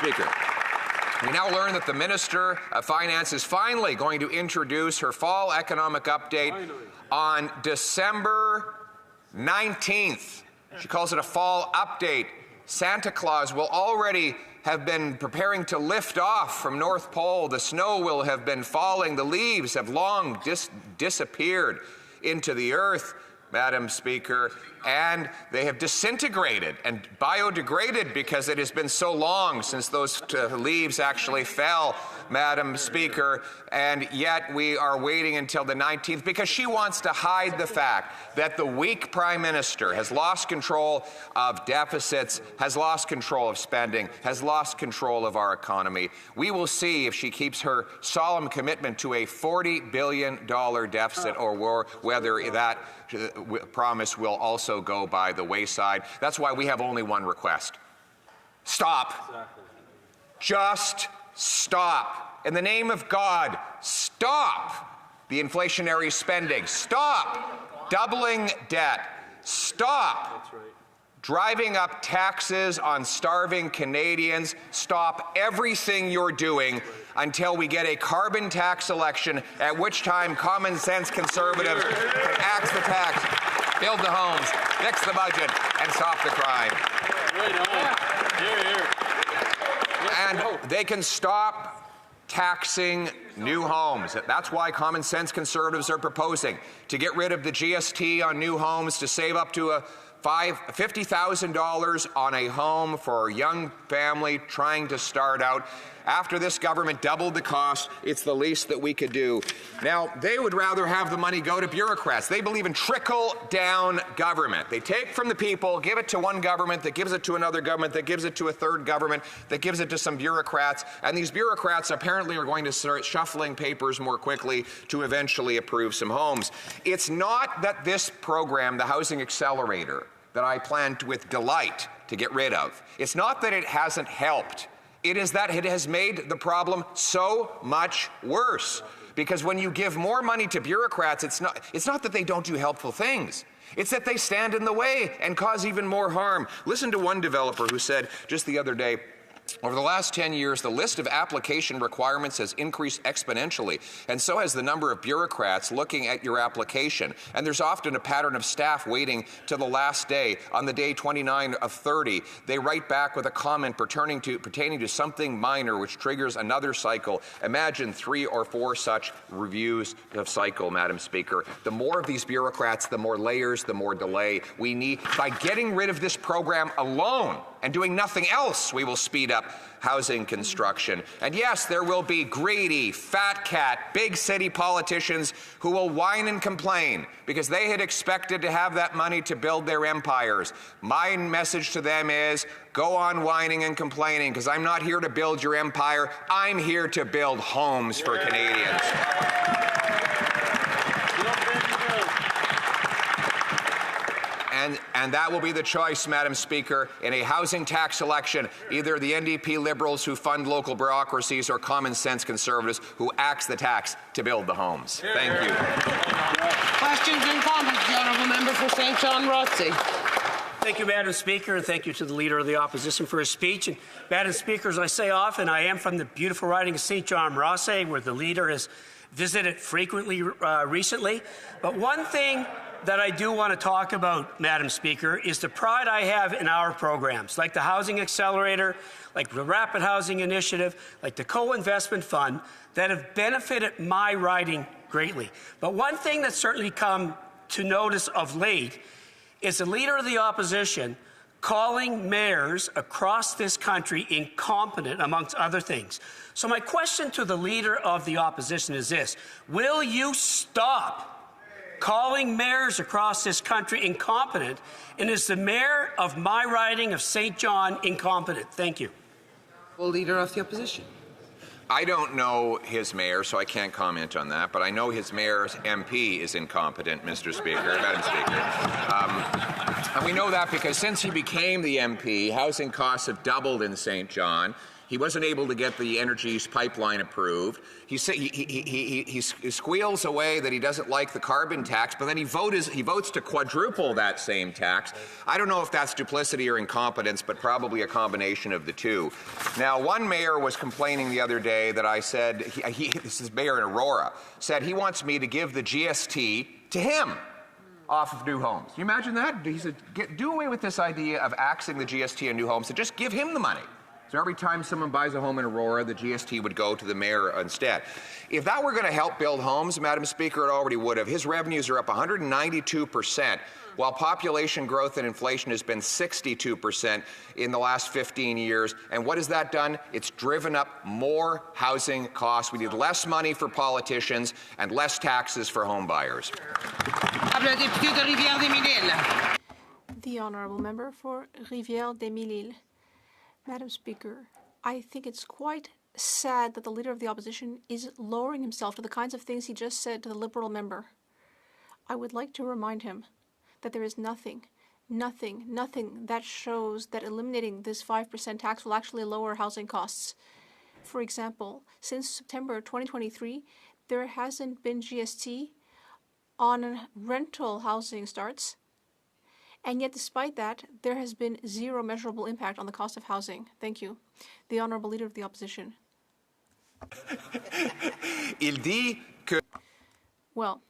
Speaker, we now learn that the Minister of Finance is finally going to introduce her fall economic update on December 19th. She calls it a fall update. Santa Claus will already have been preparing to lift off from North Pole. The snow will have been falling. The leaves have long disappeared into the earth, Madam Speaker, and they have disintegrated and biodegraded because it has been so long since those leaves actually fell, Madam Speaker, and yet we are waiting until the 19th because she wants to hide the fact that the weak Prime Minister has lost control of deficits, has lost control of spending, has lost control of our economy. We will see if she keeps her solemn commitment to a $40 billion deficit or whether that promise will also go by the wayside. That's why we have only one request. Stop. Exactly. Just stop. In the name of God, stop the inflationary spending. Stop doubling debt. Stop driving up taxes on starving Canadians. Stop everything you're doing until we get a carbon tax election, at which time common sense Conservatives can axe the tax, build the homes, fix the budget, and stop the crime. And they can stop taxing new homes. That's why common sense Conservatives are proposing to get rid of the GST on new homes, to save up to $50,000 on a home for a young family trying to start out. After this government doubled the cost, it's the least that we could do. Now, they would rather have the money go to bureaucrats. They believe in trickle-down government. They take from the people, give it to one government, that gives it to another government, that gives it to a third government, that gives it to some bureaucrats, and these bureaucrats apparently are going to start shuffling papers more quickly to eventually approve some homes. It's not that this program, the Housing Accelerator, that I planned with delight to get rid of, it's not that it hasn't helped. It is that it has made the problem so much worse. Because when you give more money to bureaucrats, it's not that they don't do helpful things. It's that they stand in the way and cause even more harm. Listen to one developer who said just the other day, over the last 10 years, the list of application requirements has increased exponentially, and so has the number of bureaucrats looking at your application. And there's often a pattern of staff waiting till the last day. On the day 29 of 30, they write back with a comment pertaining to something minor, which triggers another cycle. Imagine 3 or 4 such reviews of cycle, Madam Speaker. The more of these bureaucrats, the more layers, the more delay we need. By getting rid of this program alone and doing nothing else, we will speed up housing construction. And yes, there will be greedy, fat cat, big city politicians who will whine and complain because they had expected to have that money to build their empires. My message to them is, go on whining and complaining, because I'm not here to build your empire. I'm here to build homes for Canadians. And that will be the choice, Madam Speaker, in a housing tax election. Either the NDP Liberals who fund local bureaucracies or common sense Conservatives who axe the tax to build the homes. Thank you. Questions and comments, the honourable member for St. John Rothsay. Thank you, Madam Speaker, and thank you to the Leader of the Opposition for his speech. And, Madam Speaker, as I say often, I am from the beautiful riding of St. John Rothsay, where the Leader has visited frequently recently. But one thing that I do want to talk about, Madam Speaker, is the pride I have in our programs, like the Housing Accelerator, like the Rapid Housing Initiative, like the Co-Investment Fund, that have benefited my riding greatly. But one thing that's certainly come to notice of late is the Leader of the Opposition calling mayors across this country incompetent, amongst other things. So my question to the Leader of the Opposition is this: will you stop calling mayors across this country incompetent, and is the mayor of my riding of St. John incompetent? Thank you. Well, Leader of the Opposition. I don't know his mayor, so I can't comment on that, but I know his mayor's MP is incompetent, Mr. Speaker, Madam Speaker. And we know that because since he became the MP, housing costs have doubled in St. John. He wasn't able to get the energy use pipeline approved. He squeals away that he doesn't like the carbon tax, but then he votes to quadruple that same tax. I don't know if that's duplicity or incompetence, but probably a combination of the two. Now, one mayor was complaining the other day that I said, this is Mayor in Aurora, said he wants me to give the GST to him off of new homes. Can you imagine that? He said, do away with this idea of axing the GST on new homes and just give him the money. So every time someone buys a home in Aurora, the GST would go to the mayor instead. If that were going to help build homes, Madam Speaker, it already would have. His revenues are up 192%, while population growth and inflation has been 62% in the last 15 years. And what has that done? It's driven up more housing costs. We need less money for politicians and less taxes for home buyers. The honourable member for Rivière-des-Mille-Îles. Madam Speaker, I think it's quite sad that the Leader of the Opposition is lowering himself to the kinds of things he just said to the Liberal member. I would like to remind him that there is nothing that shows that eliminating this 5% tax will actually lower housing costs. For example, since September 2023, there hasn't been GST on rental housing starts. And yet, despite that, there has been zero measurable impact on the cost of housing. Thank you. The Honourable Leader of the Opposition. Well,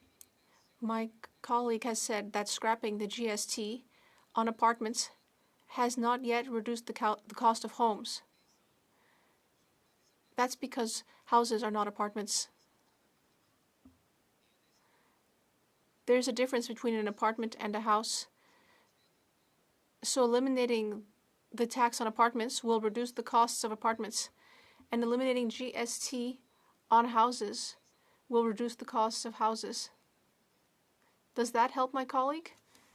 my colleague has said that scrapping the GST on apartments has not yet reduced the cost of homes. That's because houses are not apartments. There's a difference between an apartment and a house. So eliminating the tax on apartments will reduce the costs of apartments, and eliminating GST on houses will reduce the costs of houses. Does that help my colleague?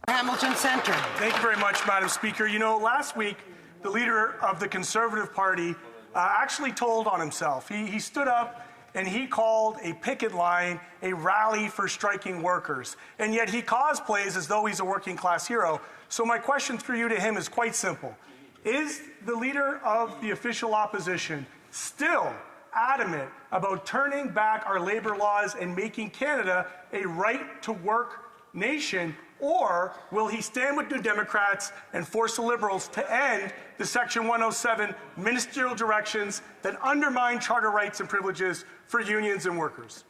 Hamilton Centre. Thank you very much, Madam Speaker. You know, last week, the leader of the Conservative Party actually told on himself. He stood up and he called a picket line a rally for striking workers. And yet he cosplays as though he's a working class hero. So my question for you to him is quite simple. Is the leader of the official opposition still adamant about turning back our labor laws and making Canada a right-to-work nation, or will he stand with New Democrats and force the Liberals to end the Section 107 ministerial directions that undermine charter rights and privileges for unions and workers?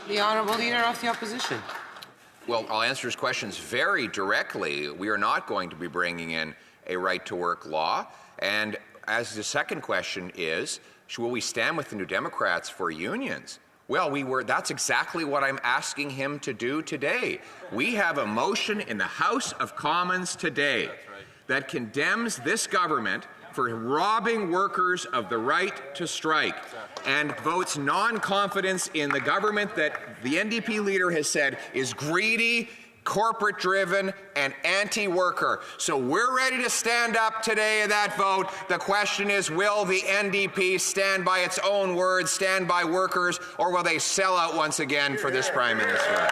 The Honourable Leader of the Opposition. Well, I'll answer his questions very directly. We are not going to be bringing in a right-to-work law. And as the second question is, will we stand with the New Democrats for unions? Well, that's exactly what I'm asking him to do today. We have a motion in the House of Commons today that condemns this government for robbing workers of the right to strike and votes non-confidence in the government that the NDP leader has said is greedy, corporate-driven, and anti-worker. So we're ready to stand up today in that vote. The question is, will the NDP stand by its own words, stand by workers, or will they sell out once again for this Prime Minister?